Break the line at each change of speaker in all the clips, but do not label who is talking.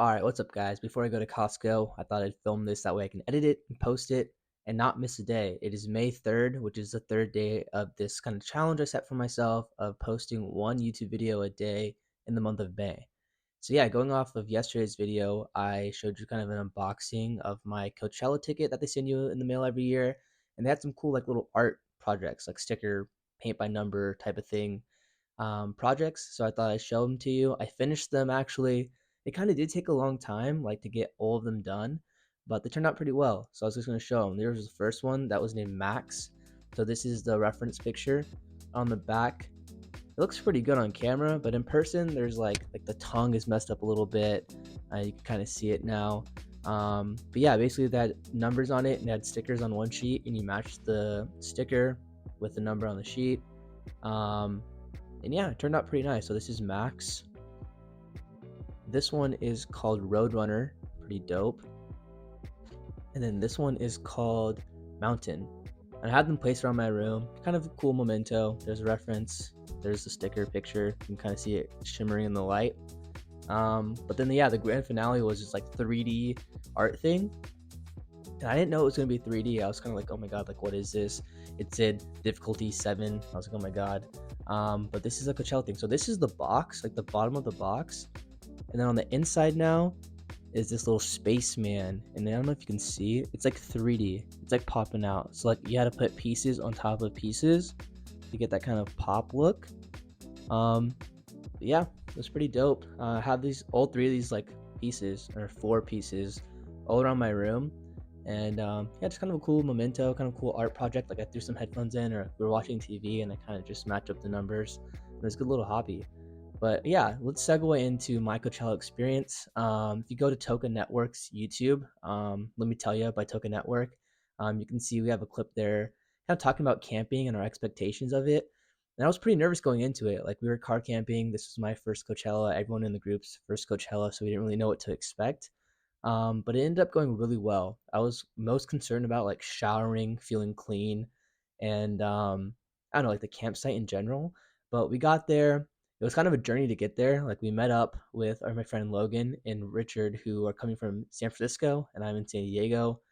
Alright, what's up guys? Before I go to Costco, I thought I'd film this that way I can edit it and post it and not miss a day. It is May 3rd, which is the third day of this kind of challenge I set for myself of posting one YouTube video a day in the month of May. So yeah, going off of yesterday's video, I showed you kind of an unboxing of my Coachella ticket that they send you in the mail every year. And they had some cool like little art projects, like sticker, paint by number type of thing projects. So I thought I'd show them to you. I finished them actually. It kind of did take a long time, like to get all of them done, but they turned out pretty well. So I was just going to show them. There was the first one that was named Max. So this is the reference picture on the back. It looks pretty good on camera, but in person, there's like the tongue is messed up a little bit. You can kind of see it now. But yeah, basically that numbers on it and it had stickers on one sheet, and you match the sticker with the number on the sheet. And yeah, it turned out pretty nice. So this is Max. This one is called Roadrunner, pretty dope. And then this one is called Mountain. And I had them placed around my room, kind of a cool memento. There's a reference, there's the sticker picture, you can kind of see it shimmering in the light. But then the grand finale was just like 3D art thing. And I didn't know it was gonna be 3D. I was kind of like, oh my god, like what is this? It said difficulty 7. I was like, oh my god. But this is a Coachella thing. So this is the box, like the bottom of the box. And then on the inside now is this little spaceman. And I don't know if you can see, it's like 3D. It's like popping out. So like you had to put pieces on top of pieces to get that kind of pop look. Yeah, it was pretty dope. I have all three of these like pieces, or 4 pieces, all around my room. And yeah, just kind of a cool memento, kind of cool art project. Like I threw some headphones in, or we were watching TV, and I kind of just match up the numbers. It was a good little hobby. But yeah, let's segue into my Coachella experience. If you go to Toca Netowrk's YouTube, let me tell you, by Toca Netowrk, you can see we have a clip there kind of talking about camping and our expectations of it. And I was pretty nervous going into it. Like we were car camping. This was my first Coachella, everyone in the group's first Coachella, so we didn't really know what to expect. But it ended up going really well. I was most concerned about like showering, feeling clean, and I don't know, like the campsite in general. But we got there. It was kind of a journey to get there. Like we met up with my friend Logan and Richard, who are coming from San Francisco, and I'm in San Diego.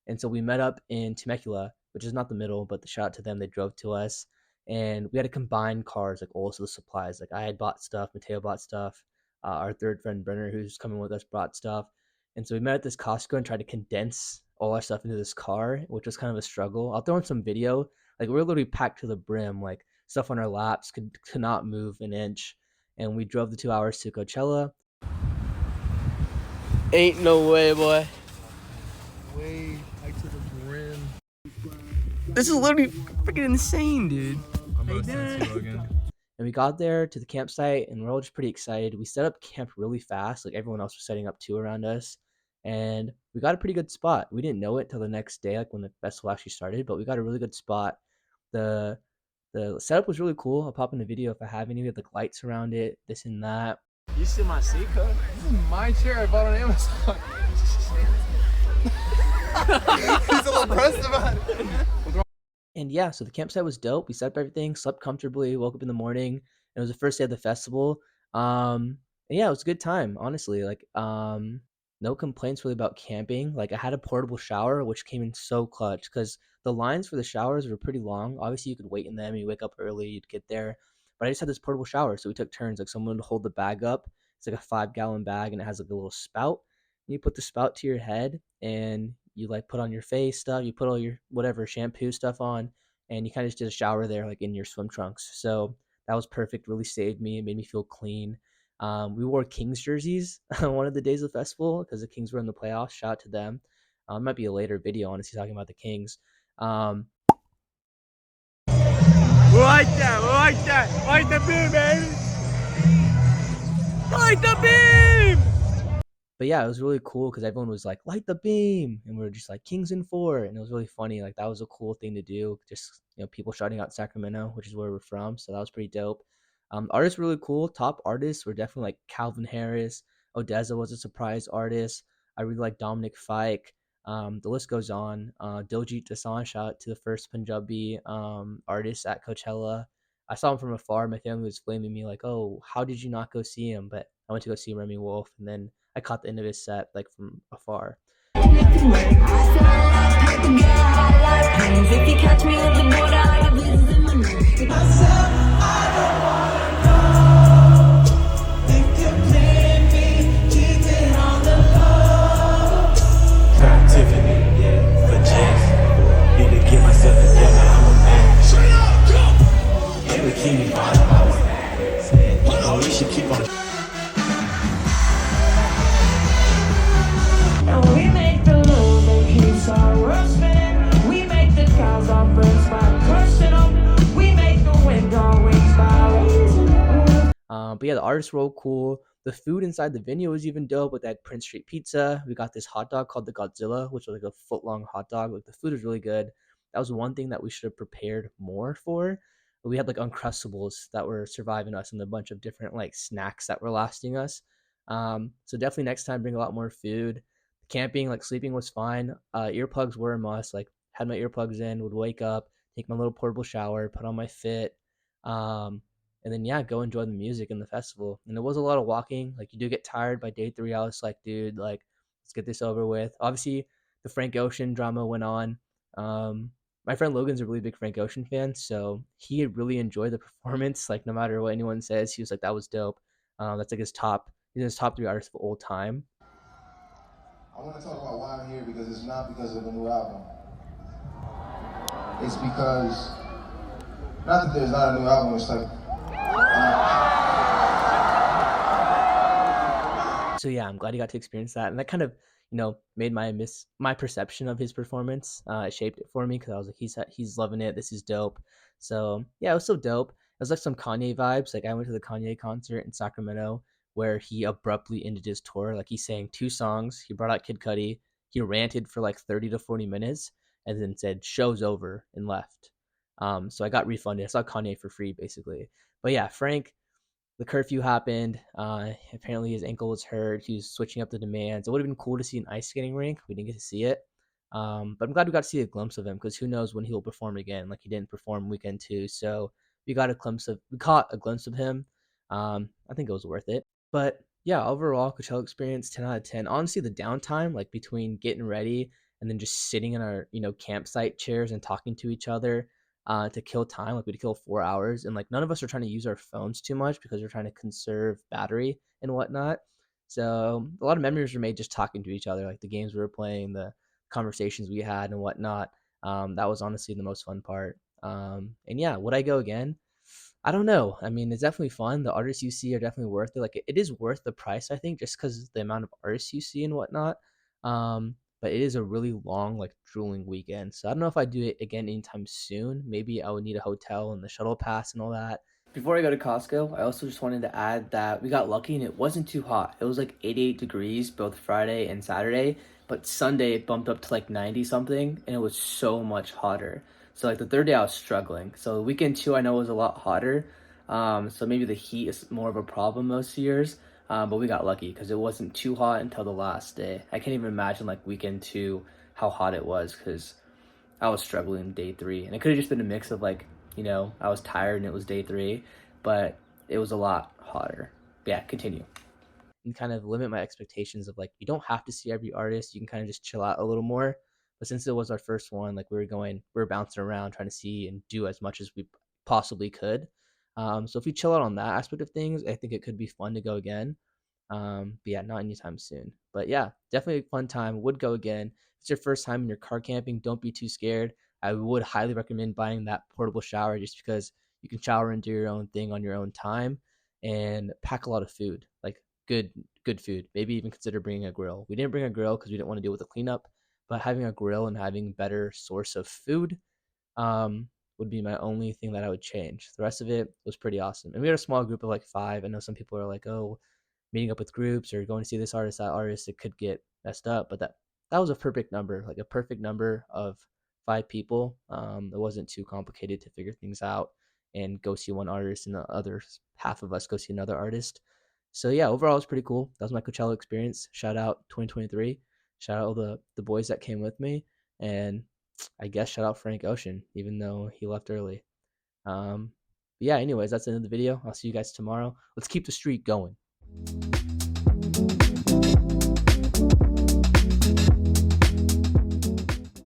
And so we met up in Temecula, which is not the middle, but the shout out to them, they drove to us. And we had to combine cars, like all of the supplies. Like I had bought stuff, Mateo bought stuff, our third friend Brenner, who's coming with us, brought stuff. And so we met at this Costco and tried to condense all our stuff into this car, which was kind of a struggle. I'll throw in some video. Like we were literally packed to the brim, like stuff on our laps could not move an inch. And we drove the 2 hours to Coachella. Ain't no way, boy.
Way back to the brim.
This is literally freaking insane, dude.
I'm about to see Logan.
And we got there to the campsite, and we're all just pretty excited. We set up camp really fast, like everyone else was setting up too around us. And we got a pretty good spot. We didn't know it till the next day, like when the festival actually started, but we got a really good spot. The the setup was really cool. I'll pop in a video if I have any. We had like lights around it, this and that.
You see my seat cover?
This is my chair I bought on Amazon. He's a little pressed about it.
And yeah, so the campsite was dope. We set up everything, slept comfortably, woke up in the morning, and it was the first day of the festival. And yeah, it was a good time, honestly. Like, no complaints really about camping. Like, I had a portable shower, which came in so clutch because the lines for the showers were pretty long. Obviously, you could wait in them. You wake up early, you'd get there. But I just had this portable shower, so we took turns. Like, someone would hold the bag up. It's like a 5-gallon bag, and it has like a little spout. You put the spout to your head, and you like put on your face stuff, you put all your whatever shampoo stuff on, and you kind of just did a shower there, like in your swim trunks. So that was perfect. Really saved me. It made me feel clean. We wore Kings jerseys on one of the days of the festival because the Kings were in the playoffs. Shout out to them. It might be a later video, honestly, talking about the Kings.
We like that. We like that. Like the beam, baby. Like the beam.
But yeah, it was really cool because everyone was like, light the beam. And we were just like, Kings in 4. And it was really funny. Like, that was a cool thing to do. Just, people shouting out Sacramento, which is where we're from. So that was pretty dope. Artists were really cool. Top artists were definitely like Calvin Harris. Odessa was a surprise artist. I really like Dominic Fike. The list goes on. Diljit Dosanjh, shout out to the first Punjabi artist at Coachella. I saw him from afar. My family was blaming me like, oh, how did you not go see him? But I went to go see Remy Wolf, and then I caught the end of his set like from afar.
If you catch me at the border, I got business in my
Tiffany, yeah, for Jess. Need to get myself together, I'm a man. It would keep me by the hour. Oh, we should keep on.
And we make the love that keeps our world spinning. We make the clouds our birds by crushing them. We make the wind our wings by raising them.
But yeah, the artists were all cool. The food inside the venue was even dope with that Prince Street pizza. We got this hot dog called the Godzilla, which was like a foot long hot dog. Like the food was really good. That was one thing that we should have prepared more for. But we had like Uncrustables that were surviving us and a bunch of different like snacks that were lasting us. So definitely next time bring a lot more food. Camping, like sleeping was fine. Earplugs were a must. Like had my earplugs in, would wake up, take my little portable shower, put on my fit. Um, and then yeah, go enjoy the music and the festival. And it was a lot of walking. Like you do get tired by day 3. I was like, dude, like let's get this over with. Obviously, the Frank Ocean drama went on. Um, my friend Logan's a really big Frank Ocean fan, so he had really enjoyed the performance. Like no matter what anyone says, he was like, that was dope. That's like his top. He's in his top 3 artists of all time.
I want to talk about why I'm here because it's not because of the new album. It's because, not that there's not a new album, it's like,
So yeah, I'm glad he got to experience that, and that kind of made my perception of his performance. It shaped it for me because I was like, he's loving it. This is dope. So yeah, it was so dope. It was like some Kanye vibes. Like I went to the Kanye concert in Sacramento where he abruptly ended his tour. Like he sang 2 songs. He brought out Kid Cudi. He ranted for like 30 to 40 minutes and then said show's over and left. So I got refunded. I saw Kanye for free basically. But yeah, Frank, the curfew happened. Apparently, his ankle was hurt. He was switching up the demands. It would have been cool to see an ice skating rink. We didn't get to see it. But I'm glad we got to see a glimpse of him because who knows when he'll perform again. Like he didn't perform weekend 2, so we caught a glimpse of him. I think it was worth it. But yeah, overall, Coachella experience 10 out of 10. Honestly, the downtime, like between getting ready and then just sitting in our campsite chairs and talking to each other, to kill time. Like we'd kill 4 hours, and like none of us are trying to use our phones too much because we're trying to conserve battery and whatnot. So a lot of memories were made just talking to each other, like the games we were playing, the conversations we had, and whatnot. That was honestly the most fun part. And yeah, would I go again? I don't know. I mean, it's definitely fun. The artists you see are definitely worth it. Like it is worth the price, I think, just because the amount of artists you see and whatnot. But it is a really long, like drooling weekend. So I don't know if I do it again anytime soon. Maybe I would need a hotel and the shuttle pass and all that. Before I go to Costco, I also just wanted to add that we got lucky and it wasn't too hot. It was like 88 degrees both Friday and Saturday, but Sunday it bumped up to like 90 something and it was so much hotter. So like the third day I was struggling. So the weekend 2 I know was a lot hotter. So maybe the heat is more of a problem most years. But we got lucky because it wasn't too hot until the last day. I can't even imagine like weekend 2 how hot it was because I was struggling day 3, and it could have just been a mix of like I was tired and it was day 3, but it was a lot hotter. But yeah, continue. And kind of limit my expectations of like you don't have to see every artist. You can kind of just chill out a little more. But since it was our first one, like we were bouncing around trying to see and do as much as we possibly could. So if we chill out on that aspect of things, I think it could be fun to go again. But yeah, not anytime soon. But yeah, definitely a fun time. Would go again. If it's your first time in your car camping, don't be too scared. I would highly recommend buying that portable shower just because you can shower and do your own thing on your own time and pack a lot of food, like good food. Maybe even consider bringing a grill. We didn't bring a grill because we didn't want to deal with the cleanup, but having a grill and having better source of food would be my only thing that I would change. The rest of it was pretty awesome. And we had a small group of like 5. I know some people are like, oh, meeting up with groups or going to see this artist, that artist, it could get messed up. But that was a perfect number, like a perfect number of 5 people. It wasn't too complicated to figure things out and go see one artist and the other half of us go see another artist. So yeah, overall it's pretty cool. That was my Coachella experience. Shout out 2023. Shout out all the boys that came with me, and I guess shout out Frank Ocean, even though he left early. But yeah, anyways, that's the end of the video. I'll see you guys tomorrow. Let's keep the streak going.